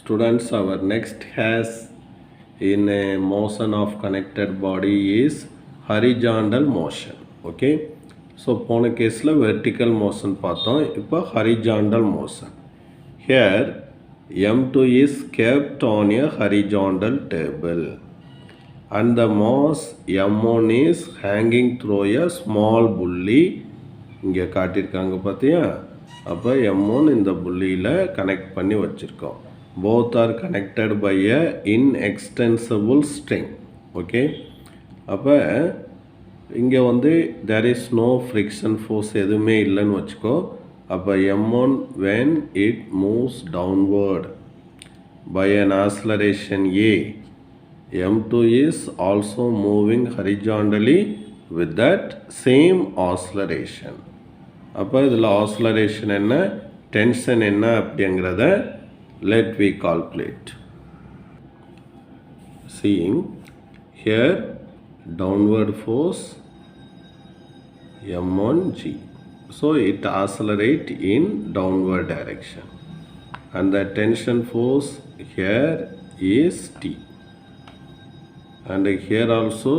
Students, our next has in a motion of connected body is horizontal motion. Okay. So போன கேஸில் vertical motion பார்த்தோம். இப்போ horizontal motion. Here M2 is kept on a horizontal table and the mass M1 is hanging through a small pulley. இங்கே காட்டியிருக்காங்க பார்த்தியா. அப்போ M1 இந்த புள்ளியில் கனெக்ட் பண்ணி வச்சுருக்கோம். Both are connected by a inextensible string. Okay. அப்போ இங்கே வந்து there is no friction force எதுவுமே இல்லைன்னு வச்சுக்கோ. அப்போ M1 when it moves downward by an acceleration A, M2 is also moving horizontally with that same acceleration. அப்போ இதில் acceleration என்ன, tension என்ன அப்படிங்கிறத let we calculate. Seeing here downward force M1G. So it accelerate in downward direction. And the tension force here is T. And here also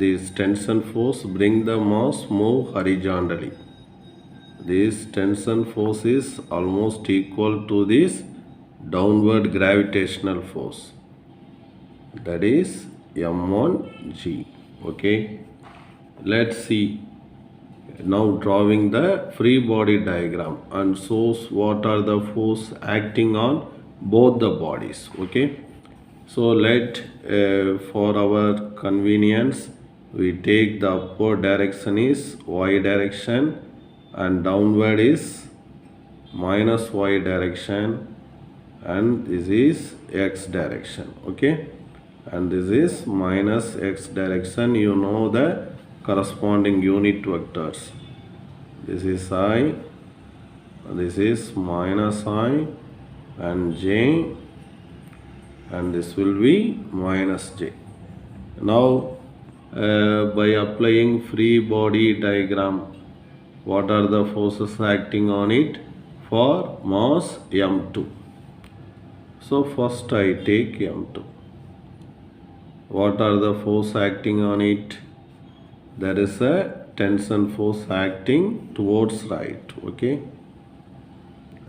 this tension force bring the mass move horizontally. This tension force is almost equal to this downward gravitational force. That is M1G. Okay. Let's see. Now drawing the free body diagram and shows what are the force acting on both the bodies. Okay. So let for our convenience we take the upward direction is y direction and downward is minus y direction and this is x direction. Okay. And this is minus x direction. You know the corresponding unit vectors. This is I, this is minus I and j, and this will be minus j. Now by applying free body diagram, what are the forces acting on it for mass M2? So first I take M2. What are the force acting on it? There is a tension force acting towards right. Okay.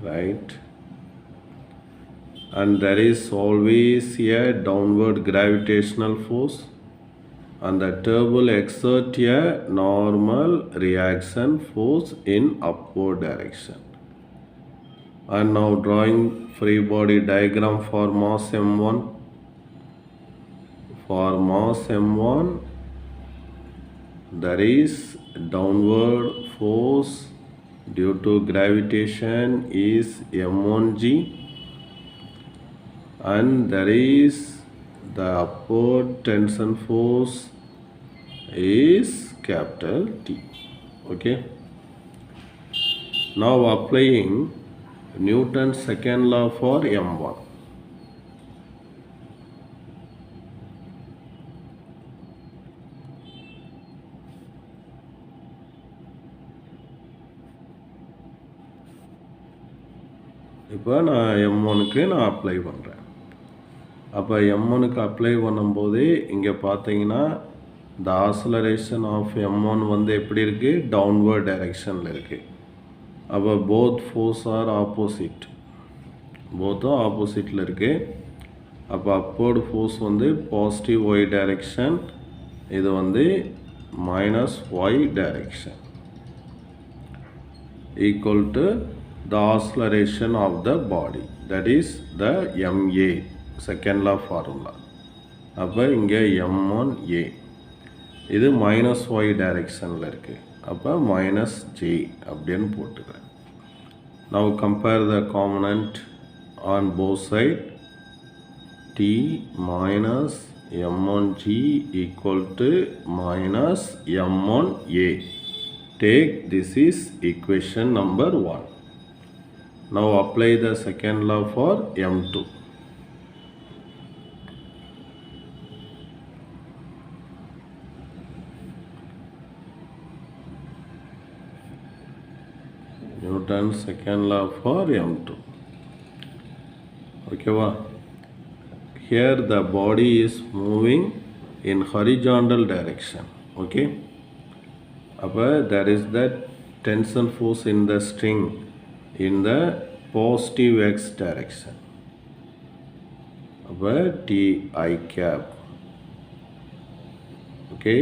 Right. And there is always a downward gravitational force and the table exert a normal reaction force in upward direction. And now drawing free body diagram for mass M1. For mass M1, there is downward force due to gravitation is M1G and there is the upward tension force is capital T. Okay. Now applying Newton's second law for M1. இப்போ நான் M1க்கு நான் apply பண்ணுறேன். அப்போ M1க்கு apply பண்ணும்போது இங்கே பார்த்தீங்கன்னா the acceleration of M1 வந்து எப்படி இருக்குது, டவுன்வர்ட் டைரெக்ஷனில் இருக்குது. அப்போ both force are opposite, போத்தும் ஆப்போசிட்டில் இருக்குது. அப்போ upward force வந்து பாசிட்டிவ் y டைரெக்ஷன், இது வந்து minus y direction equal to the acceleration of the body, that is the MA, second law formula. அப்போ இங்கே M1A இது மைனஸ் y டைரெக்ஷனில் இருக்குது. அப்போ மைனஸ் J அப்படின்னு போட்டுக்கிறேன். Now compare the component on both sides. T minus M1G equal to minus M1A. Take this is equation number 1. Now apply the second law for M2. Newton's second law for M2. ஓகேவா? Here the body is moving in horizontal direction. Okay, அப்போ there is that tension force in the string in the positive x direction. அப்போ Ti cap. Okay,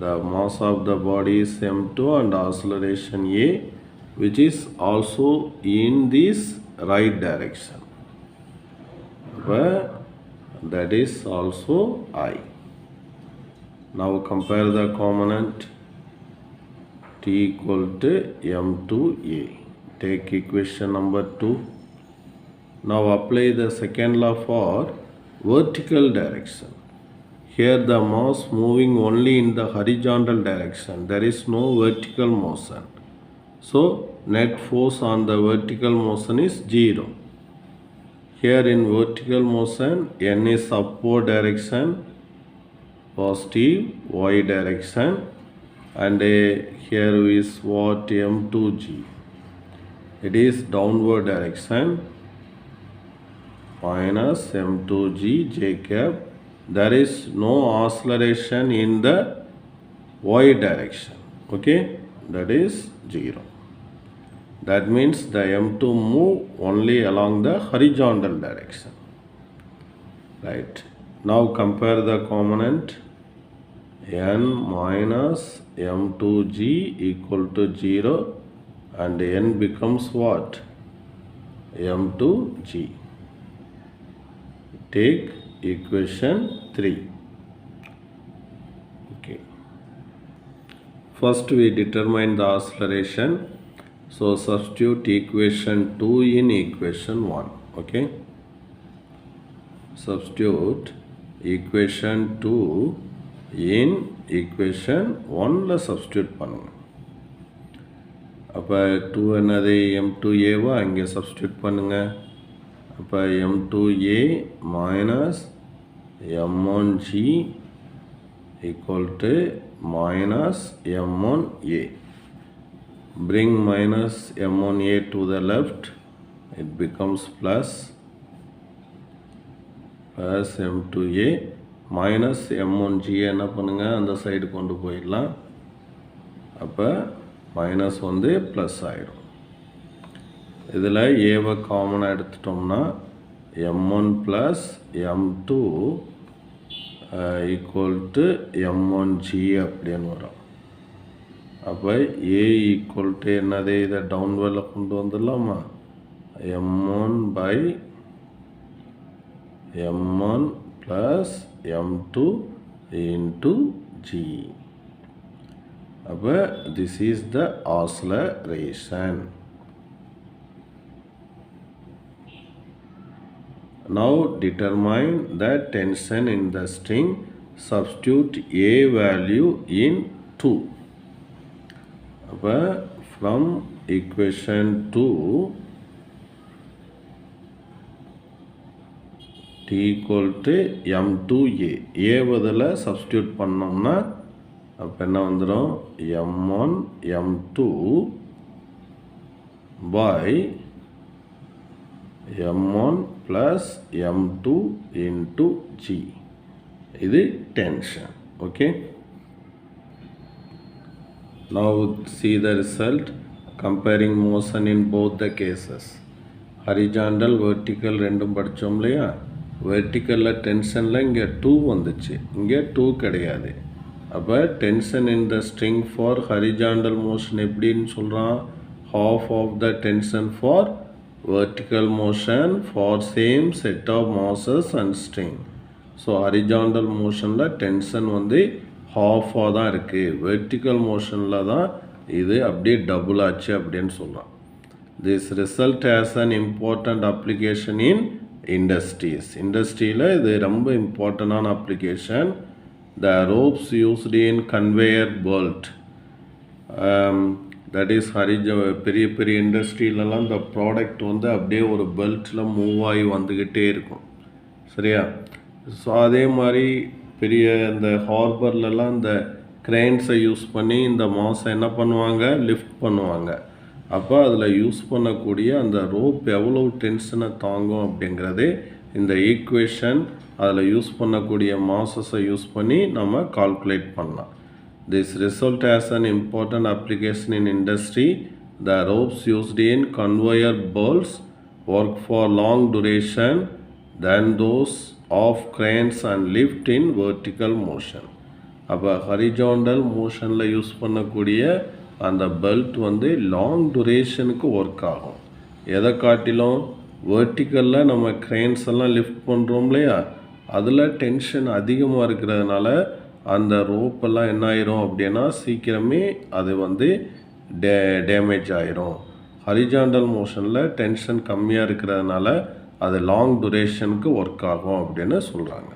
the mass of the body is m2 and acceleration a, which is also in this right direction. அப்போ that is also I. Now compare the component. T equal to m2a. Take equation number 2. Now apply the second law for vertical direction. Here the mass moving only in the horizontal direction. There is no vertical motion. So net force on the vertical motion is 0. Here in vertical motion, n is upward direction, positive y direction, and here is what m2g. It is downward direction, minus m2g j cap. There is no acceleration in the y direction. Okay, that is 0. That means the m2 move only along the horizontal direction. Right. Now compare the component. N minus m2g equal to 0 and n becomes what? m2g. Take equation 3. Okay. First we determine the acceleration. So substitute equation 2 in equation 1. Okay. Substitute equation 2 in equation 1 substitute பண்ணுங்க. அப்போ 2 என்னது m2a வா இங்கே substitute பண்ணுங்க. அப்போ m2a minus m1g equal to minus m1a. Bring minus m1a to the left, it becomes plus m2a minus m1g என்ன பண்ணுங்க அந்த சைடு கொண்டு போயிடலாம். அப்போ மைனஸ் வந்து ப்ளஸ் ஆயிடும். இதில் ஏவை காமனாக எடுத்துட்டோம்னா m1 plus m2 equal to m1g அப்படின்னு வரும். அப்போ ஏ ஈக்குவல் டு என்னது இதை டவுன்வெல்ல கொண்டு வந்துடலாமா? m1 by m1 plus m2 into g. அப்போ this is the acceleration. Now determine the tension in the string. Substitute a value in 2. அப்போ from equation 2 T equal to m2a. a பதில் substitute பண்ணோம்னா அப்போ என்ன வந்துடும்? m1 m2 by m1 plus m2 into g. இது tension. Okay. Now see the result. Comparing motion in both the cases. Horizontal, vertical ரெண்டும் படித்தோம் இல்லையா? வெர்டிக்கலில் டென்ஷனில் இங்கே 2 வந்துச்சு, இங்கே 2 கிடையாது. அப்போ tension in the string for horizontal motion எப்படின்னு சொல்கிறான்? half of the tension for vertical motion for same set of masses and string. So horizontal மோஷனில் டென்ஷன் வந்து ஹாஃபாக தான் இருக்குது, வெர்டிக்கல் மோஷனில் தான் இது அப்படியே டபுள் ஆச்சு அப்படின்னு சொல்கிறான். This result has an important application in industries. இண்டஸ்ட்ரியில் இது ரொம்ப இம்பார்ட்டண்டான application. The ropes used in conveyor belt, that is பெரிய பெரிய இண்டஸ்ட்ரியிலலாம் இந்த ப்ராடக்ட் வந்து அப்படியே ஒரு பெல்ட்டில் மூவ் ஆகி வந்துக்கிட்டே இருக்கும். சரியா? ஸோ அதே மாதிரி பெரிய இந்த ஹார்பர்லலாம் இந்த க்ரெயின்ஸை யூஸ் பண்ணி இந்த மாஸை என்ன பண்ணுவாங்க? லிஃப்ட் பண்ணுவாங்க. அப்போ அதில் யூஸ் பண்ணக்கூடிய அந்த ரோப் எவ்வளோ டென்ஷனை தாங்கும் அப்படிங்கிறதே இந்த ஈக்குவேஷன் அதில் யூஸ் பண்ணக்கூடிய மாசஸை யூஸ் பண்ணி நம்ம கால்குலேட் பண்ணலாம். This result has an important application in industry. The ropes used in conveyor belts work for long duration than those of cranes and lift in vertical motion. அப்போ horizontal மோஷனில் use பண்ணக்கூடிய அந்த belt வந்து long duration-க்கு work ஆகும். எதை காட்டிலும் வெர்டிக்கலில் நம்ம grains எல்லாம் லிஃப்ட் பண்ணுறோம் இல்லையா, அதில் டென்ஷன் அதிகமாக இருக்கிறதுனால அந்த ரோப்பெல்லாம் என்ன ஆயிரும் அப்படின்னா சீக்கிரமே அது வந்து டேமேஜ் ஆயிரும். ஹரிஜாண்டல் மோஷனில் டென்ஷன் கம்மியாக இருக்கிறதுனால அது லாங் duration-க்கு ஒர்க் ஆகும் அப்படின்னு சொல்கிறாங்க.